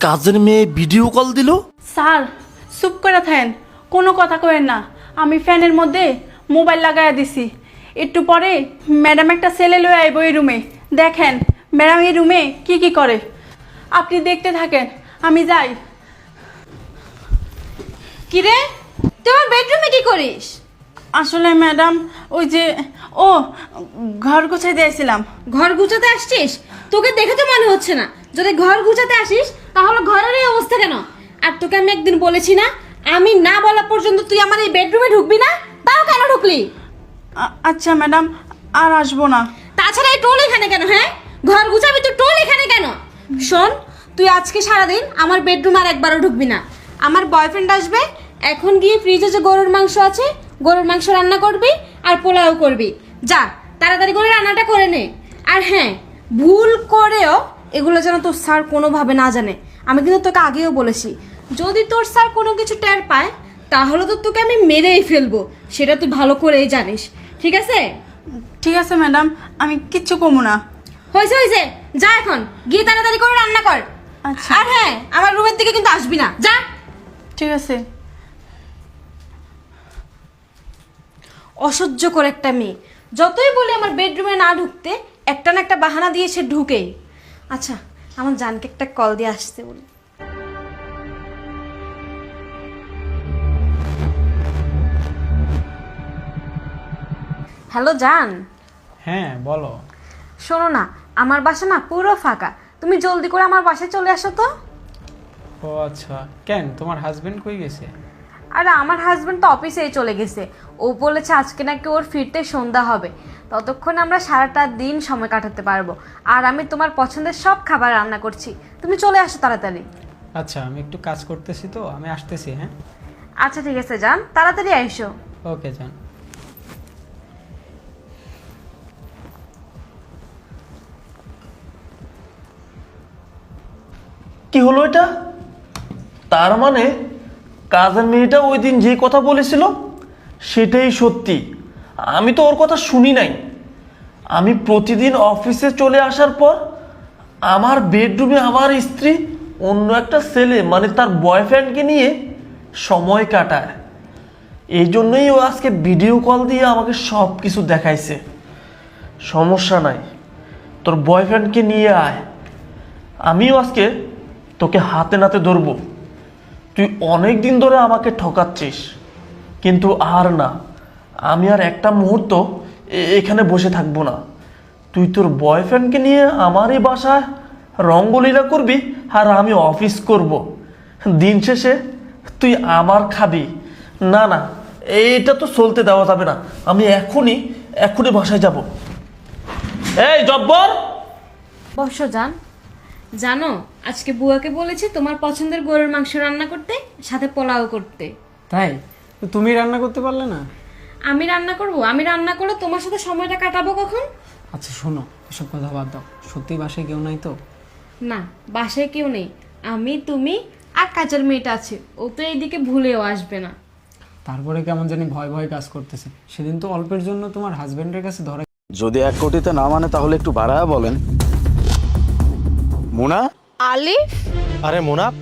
কাজের মেয়ে video call দিল। স্যার চুপ করে থাকেন, কোনো কথা কইেন না। আমি ফ্যানের মধ্যে মোবাইল লাগাইয়া দিছি। একটু পরে ম্যাডাম একটা ছেলে লয়ে আইব এই রুমে। দেখেন ম্যাডাম এই রুমে কি কি করে, আপনি দেখতে থাকেন, আমি যাই। কিরে, তোমার বেডরুমে কি করিস? আসলে ম্যাডাম ওই যে ও ঘর গুছাই দিয়েছিলাম। ঘর গুছাতে আসছিস? তোকে দেখে তো মনে হচ্ছে না। যদি ঘর গুছাতে আসিস তাহলে ঘরের এই অবস্থা কেন? আর তোকে আমি একদিন বলেছি না, আমি না বলা পর্যন্ত তুই আমার এই বেডরুমে ঢুকবি না, তাও কেন ঢুকলি? আচ্ছা ম্যাডাম, আর আসবো না। তাছাড়া এই টোল এখানে কেন? হ্যাঁ, ঘর গুছাবি তো টোল এখানে কেন? শোন, তুই আজকে সারাদিন আমার বেডরুমে আর একবারও ঢুকবি না। আমার বয়ফ্রেন্ড আসবে, এখন গিয়ে ফ্রিজে যে গরুর মাংস আছে, গরুর মাংস রান্না করবি আর পোলাও করবি। যা তাড়াতাড়ি করে রান্নাটা করে নে। আর হ্যাঁ, ভুল করেও এগুলো যেন তোর স্যার কোনোভাবে না জানে। আমি কিন্তু তোকে আগেও বলেছি, যদি তোর স্যার কোনো কিছু টের পায় তাহলে তো তোকে আমি মেরেই ফেলবো, সেটা তুই ভালো করেই জানিস। ঠিক আছে? ঠিক আছে ম্যাডাম, আমি কিচ্ছু কমু না। হয়েছে হয়েছে, যা এখন গিয়ে তাড়াতাড়ি করে রান্না কর। আচ্ছা। আর হ্যাঁ, আমার রুমের দিকে কিন্তু আসবি না, যা। ঠিক আছে। অসহ্য করে একটা মেয়ে, যতই বলি আমার বেডরুমে না ঢুকতে, একটা না একটা বাহানা দিয়ে সে ঢুকেই। আচ্ছা, আমার জানকে একটা কল দিয়ে আসতে বলি। হ্যালো জান। হ্যাঁ বলো। শোনো না, আমার বাসা না পুরো ফাঁকা, তুমি জলদি করে আমার বাসায় চলে আসো তো। ও আচ্ছা, কেন তোমার হাজবেন্ড কই গেছে? আর আমার হাজবেন্ড তো অফিসেই চলে গেছে। ও বলেছে আজকে নাকি ওর ফিরতে সন্ধ্যা হবে, ততক্ষণ আমরা সারাটা দিন সময় কাটাতে পারবো। আর আমি তোমার পছন্দের সব খাবার রান্না করছি, তুমি চলে আসো তাড়াতাড়ি। আচ্ছা, আমি একটু কাজ করতেছি তো, আমি আসতেছি। হ্যাঁ আচ্ছা ঠিক আছে জান, তাড়াতাড়ি আইসো। ওকে যান। কি হলো এটা? তার মানে কাজের মেয়েটা ওই দিন যে কথা বলেছিল সেটাই সত্যি। আমি তো ওর কথা শুনি নাই। আমি প্রতিদিন অফিসে চলে আসার পর আমার বেডরুমে আমার স্ত্রী অন্য একটা ছেলে মানে তার বয়ফ্রেন্ডকে নিয়ে সময় কাটায়। এই জন্যই ও আজকে ভিডিও কল দিয়ে আমাকে সব কিছু দেখাইছে। সমস্যা নাই, তোর বয়ফ্রেন্ডকে নিয়ে আয়, আমিও আজকে তোকে হাতে নাতে ধরবো। তুই অনেক দিন ধরে আমাকে ঠকাচ্ছিস, কিন্তু আর না, আমি আর একটা মুহূর্ত এখানে বসে থাকবো না। তুই তোর বয়ফ্রেন্ডকে নিয়ে আমারই বাসায় রঙ্গলীলা করবি আর আমি অফিস করব। দিন শেষে তুই আমার খাবি। না না, এইটা তো চলতে দেওয়া যাবে না। আমি এখনই বাসায় যাব। এই জব্বর, বসো জান। জানো, আজকে বুয়াকে বলেছি তোমার পছন্দের গরুর মাংস রান্না করতে, সাথে পোলাও করতে। তাই? তো তুমি রান্না করতে পারলে না? আমি রান্না করব? আমি রান্না করলে তোমার সাথে সময়টা কাটাবো কখন? আচ্ছা শোনো, এসব কথা বাদ দাও। সত্যি বাসায় কেউ নাই তো? না, বাসায় কেউ নেই, আমি, তুমি আর কাজের মেয়েটা আছে। ও তো এইদিকে ভুলেও আসবে না। তারপরে কেমন জানি ভয় ভয় কাজ করতেছে। সেদিন তো অল্পের জন্য তোমার হাজবেন্ডের কাছে ধরে। যদি 1 কোটিতে না মানে তাহলে একটু বাড়ায়া বলেন। মুনা? আলিফ? আরে মুনাফ,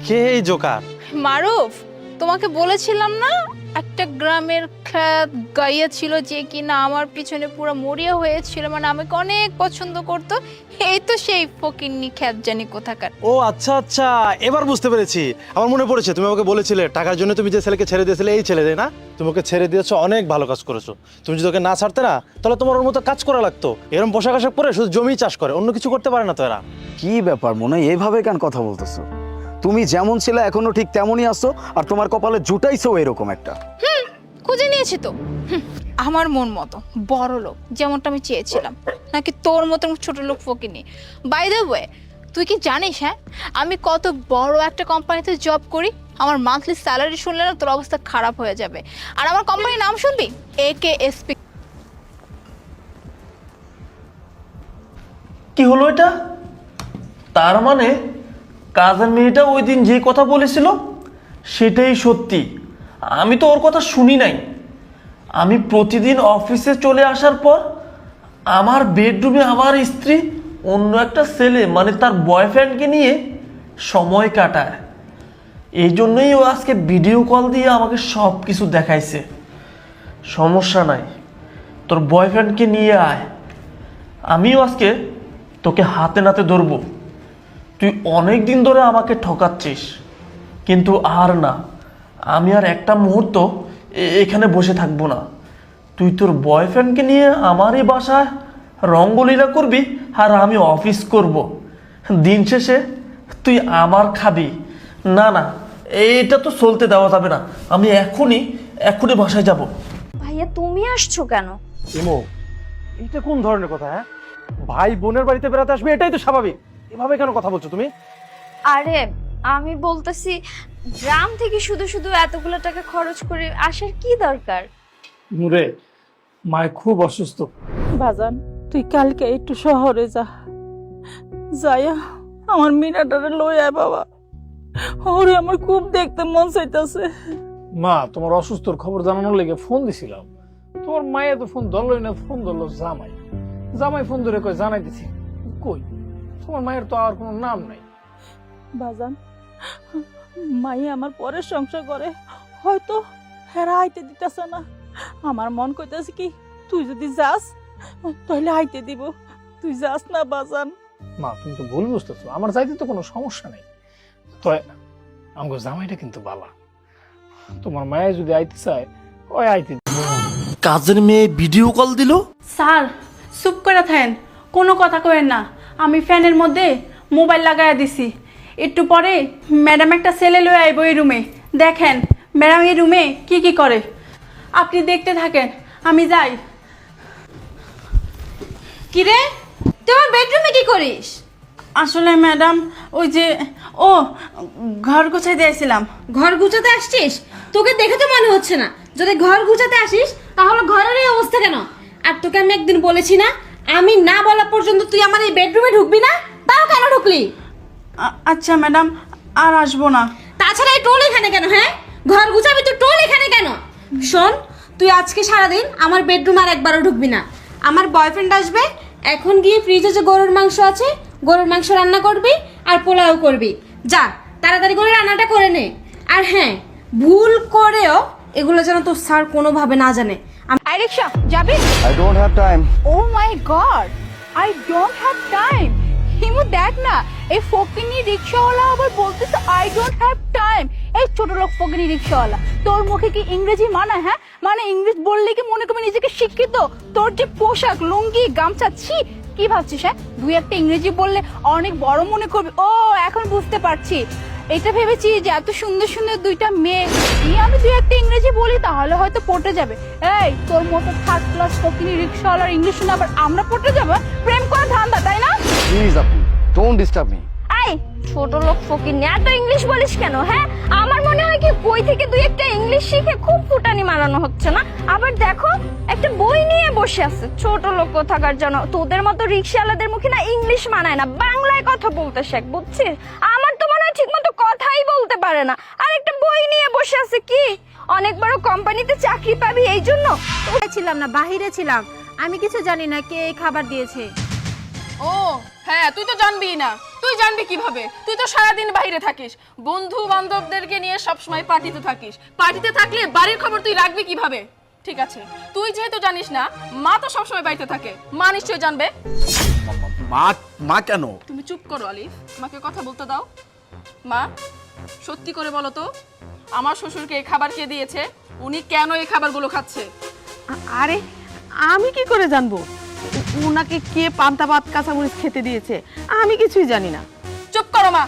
কে এই জোকার? মারুফ, তোমাকে বলেছিলাম না একটা গ্রামের খ্যাত গাইয়া ছিল যে কিনা আমার পিছনে পুরো মরিয়া হয়েছিল, মানে আমাকে অনেক পছন্দ করতো। এই তো সেই ফকিন্নি খ্যাত জানি কোথাকার। ও আচ্ছা আচ্ছা, এবার বুঝতে পেরেছি। আমার মনে পড়েছে, তুমি আমাকে বলেছিলে টাকার জন্য তুমি যে ছেলেকে ছেড়ে দিয়েছিলে, এই ছেলে, তাই না? তুমি ওকে ছেড়ে দিয়েছো, অনেক ভালো কাজ করেছো। তুমি যদি ওকে না ছাড়তে না, তাহলে তোমার ওর মতো কাজ করা লাগতো। এরকম পোশাক আশাক পরে শুধু জমি চাষ করে, অন্য কিছু করতে পারে না তো এরা। কি ব্যাপার মুনা, এইভাবে কেন কথা বলতেছো? তুমি যেমন ছিলে এখনো ঠিক তেমনই আছো, আর তোমার কপালে জুটাইছো এরকম একটা। খুঁজে নিয়েছি তো। আমার মন মতো বড় লোক যেমনটা আমি চেয়েছিলাম, নাকি তোর মতো ছোট লোক ফকিনি? বাই দ্য ওয়ে, তুই কি জানিস হ্যাঁ আমি কত বড় একটা কোম্পানিতে জব করি? আমার মান্থলি স্যালারি শুনলে না তোর অবস্থা খারাপ হয়ে যাবে। আর আমার কোম্পানির নাম শুনবি, AKSP। কি হলো এটা? তার মানে কাজের মেয়েটা ওই দিন যে কথা বলেছিল সেটাই সত্যি। আমি তো ওর কথা শুনি নাই। আমি প্রতিদিন অফিসে চলে আসার পর আমার বেডরুমে আমার স্ত্রী অন্য একটা ছেলে মানে তার বয়ফ্রেন্ডকে নিয়ে সময় কাটায়। এই জন্যই ও আজকে ভিডিও কল দিয়ে আমাকে সব কিছু দেখাইছে। সমস্যা নাই, তোর বয়ফ্রেন্ডকে নিয়ে আয়, আমিও আজকে তোকে হাতে নাতে ধরবো। তুই অনেক দিন ধরে আমাকে ঠকাচ্ছিস, কিন্তু আর না, আমি আর একটা মুহূর্ত এখানে বসে থাকবো না। তুই তোর বয়ফ্রেন্ডকে নিয়ে আমারই বাসায় রঙ্গলীলা করবি আর আমি অফিস করব। দিন শেষে তুই আমার খাবি। না না, এটা তো চলতে দেওয়া যাবে না। আমি এখনই বাসায় যাব। ভাইয়া তুমি আসছো কেন? ইমো, এটা কোন ধরনের কথা? হ্যাঁ, ভাই বোনের বাড়িতে বেড়াতে আসবে, এটাই তো স্বাভাবিক। এভাবে কেন কথা বলছো তুমি? আরে আমি বলতেছি, গ্রাম থেকে শুধু শুধু এতগুলো টাকা খরচ করে আসার কি দরকার? নূরে, মায় খুব অসুস্থ। বাজান, তুই কালকে একটু শহরে যা, যাইয়া আমার মিনাটারে লই আয় বাবা। ওরে আমার খুব দেখতে মন চাইতেছে। মা, তোমার অসুস্থর খবর জানানোর লেগে ফোন দিছিলাম, তোমার মায়ে তো ফোন ধরলই না। ফোন ধরলো জামাই, জামাই ফোন ধরে কই জানাইতেছি। কই তোমার মায়ের তো আর কোনো নাম নাই। বাজান, মাই আমার পরের সংসার করে, হয়তো হেরা আইতে দিতেছে না। আমার মন কইতাছে কি, তুই যদি যাস তাহলে আইতে দিব। তুই যাস না বাজান। মা, তুমি তো ভুল বুঝতেছো, আমার যাইতে তো কোনো সমস্যা নেই। তো আমগো জামাইটা কিন্তু বালা, তোমার মায়ে যদি আইতে চায় ওই আইতে। কাজের মেয়ে ভিডিও কল দিল। স্যার চুপ করে থাকেন, কোনো কথা কইেন না। আমি ফ্যানের মধ্যে মোবাইল লাগাইয়া দিছি, একটু পরে ম্যাডাম একটা ছেলে লয়ে আইব এই রুমে। দেখেন ম্যাডাম এই রুমে কি কি করে, আপনি দেখতে থাকেন, আমি যাই। কিরে, তুই আমার বেডরুমে কি করিস? আসলে ম্যাডাম ওই যে ঘর গুছাই দিয়েছিলাম। ঘর গুছাতে আসছিস? তোকে দেখে তো মনে হচ্ছে না। যদি ঘর গুছাতে আসিস তাহলে ঘরের এই অবস্থা কেন? আর তোকে আমি একদিন বলেছি না, আমি না বলা পর্যন্ত তুই আমার এই বেডরুমে ঢুকবি না, তাও কেন ঢুকলি? আচ্ছা ম্যাডাম, আর আসবো না। তাছাড়া এই টোল এখানে কেন? হ্যাঁ, ঘর গুছাবি তো টোল এখানে কেন? শোন, তুই আজকে সারাদিন আমার বেডরুমে আর একবারও ঢুকবি না। আমার বয়ফ্রেন্ড আসবে, এখন গিয়ে ফ্রিজে যে গরুর মাংস আছে, গরুর মাংস রান্না করবি আর পোলাও করবি। যা তাড়াতাড়ি করে রান্নাটা করে নে। আর হ্যাঁ, ভুল করেও এগুলো যেন তোর স্যার কোনোভাবে না জানে। আই রিক্সা যাবি? I don't have time. Oh my god, I don't have time. Himu দেখ না, এই ফকিনি রিক্সাওয়ালা আবার বলতেছে আই ডোন্ট হ্যাভ টাইম। এই ছোট লোক ফকিনি রিক্সাওয়ালা, তোর মুখে কি ইংরেজি মানায়? হ্যাঁ, মানে ইংলিশ বললে কি মনে করবি নিজেকে শিক্ষিত? তোর যে পোশাক, লুঙ্গি, গামছা, ছি, কি ভাবছিস? হ্যাঁ, দুই একটা ইংরেজি বললে অনেক বড় মনে করবি। ও এখন বুঝতে পারছি, এটা ভেবেছি যে এত সুন্দর সুন্দর দুইটা মেয়ে নিয়ে আমি দুই একটা ইংরেজি বলি তাহলে হয়তো পটে যাবে। এই তোর মতো থার্ড ক্লাস ফকিনি রিক্সাওয়ালার ইংলিশ শুনে আবার আমরা পটে যাবো? প্রেম করে ধান্দা, তাই না? প্লিজ আপু, ডোন্ট ডিস্টার্ব মি। এই ছোট লোক ফকিন্নি, এত ইংলিশ বলিস কেন? হ্যাঁ, আমার মনে হয় কি বই থেকে দুই একটা ইংলিশ শিখে খুব ফুটানি মারানো হচ্ছে না? আবার দেখো, একটা বই নিয়ে বসে আছে, ছোট লোক কোথাকার যেন। তোদের মতো রিক্সাওয়ালাদের মুখে না ইংলিশ মানায় না, বাংলায় কথা বলতে শেখ, বুঝছিস? আমার তো মনে হয় ঠিক মতো কথাই বলতে পারে না, আর একটা বই নিয়ে বসে আছে। কি অনেক বড় কোম্পানিতে চাকরি পাবি এই জন্য? ছিলাম না, বাহিরে ছিলাম, আমি কিছু জানি না কে এই খাবার দিয়েছে। ও হ্যাঁ, তুই তো জানবি না। তুই জানবি কিভাবে? তুই তো সারাদিন বাইরে থাকিস, বন্ধু বান্ধবদেরকে নিয়ে সবসময় পার্টিতে থাকিস। পার্টিতে থাকলে বাড়ির খবর তুই রাখবি কিভাবে? ঠিক আছে, তুই যেহেতু জানিস না, মা তো সবসময় বাড়িতে থাকে, মা নিশ্চয়ই জানবে। মা কেন? তুমি চুপ করো আলিফ, মাকে কথা বলতে দাও। মা, সত্যি করে বলো তো, আমার শ্বশুরকে এই খাবার কে দিয়েছে? উনি কেন এই খাবারগুলো খাচ্ছে? আরে আমি কি করে জানবো উনাকে কে পান্তা ভাত কাঁচামরিচ খেতে দিয়েছে? আমি কিছুই জানি না। চুপ করো মা,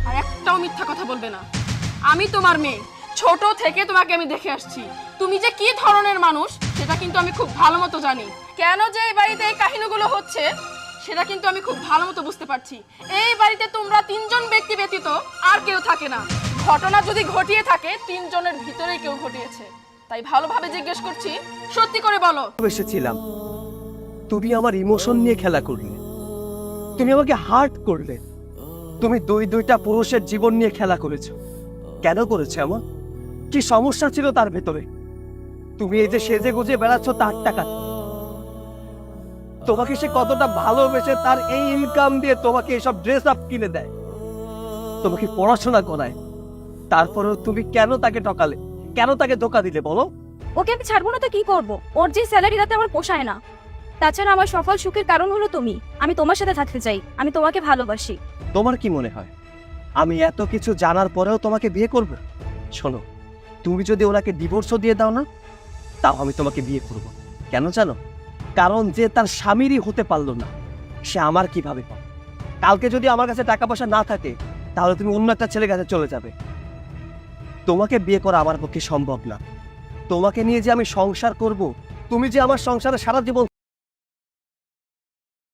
আর একটাও মিথ্যা কথা বলবে না। আমি তোমার মেয়ে, ছোট থেকে তোমাকে আমি দেখে আসছি। তুমি যে কি ধরনের মানুষ সেটা কিন্তু আমি খুব ভালো মতো জানি। কেন যে এই বাড়িতে এই কাহিনীগুলো হচ্ছে সেটা কিন্তু আমি খুব ভালো মতো বুঝতে পারছি। এই বাড়িতে তোমরা তিনজন ব্যক্তি ব্যতীত আর কেউ থাকে না। ঘটনা যদি ঘটিয়ে থাকে, তিনজনের ভিতরেই কেউ ঘটিয়েছে। তাই ভালোভাবে জিজ্ঞেস করছি, সত্যি করে বলো। এসেছিলাম, তুমি আমার ইমোশন নিয়ে খেলা করলে, তুমি আমাকে হার্ট করলে, তুমি দুইটা পুরুষের জীবন নিয়ে খেলা করেছো। কেন করেছে? আমার কি সমস্যা ছিল তার ভেতরে? তুমি এই যে সেজে গুজে বেড়াচ্ছ তার টাকা, তোমাকে সে কতটা ভালোবেসে তার এই ইনকাম দিয়ে তোমাকে এসব ড্রেস আপ কিনে দেয়। তোমাকে পড়াশোনা করায়, তারপরেও তুমি কেন তাকে ঠকালে, কেন তাকে ধোকা দিলে বলো? ওকে আমি ছাড়বো না তো কি করব? ওর যে স্যালারি তাতে আমার পোষায় না। তাছাড়া আমার সফল সুখের কারণ হলো তুমি। আমি তোমার সাথে থাকতে চাই, আমি তোমাকে ভালোবাসি। তোমার কি মনে হয় আমি এত কিছু জানার পরেও তোমাকে বিয়ে করব? শোনো, তুমি যদি ওনাকে ডিভোর্সও দিয়ে দাও না, তাও আমি তোমাকে বিয়ে করব। কেন জানো? কারণ যে তার স্বামীরই হতে পারলো না, সে আমার কিভাবে পাবে? কালকে যদি আমার কাছে টাকা পয়সা না থাকে, তাহলে তুমি অন্য একটা ছেলের কাছে চলে যাবে। তোমাকে বিয়ে করা আমার পক্ষে সম্ভব না। তোমাকে নিয়ে যে আমি সংসার করব, তুমি যে আমার সংসারে সারা জীবন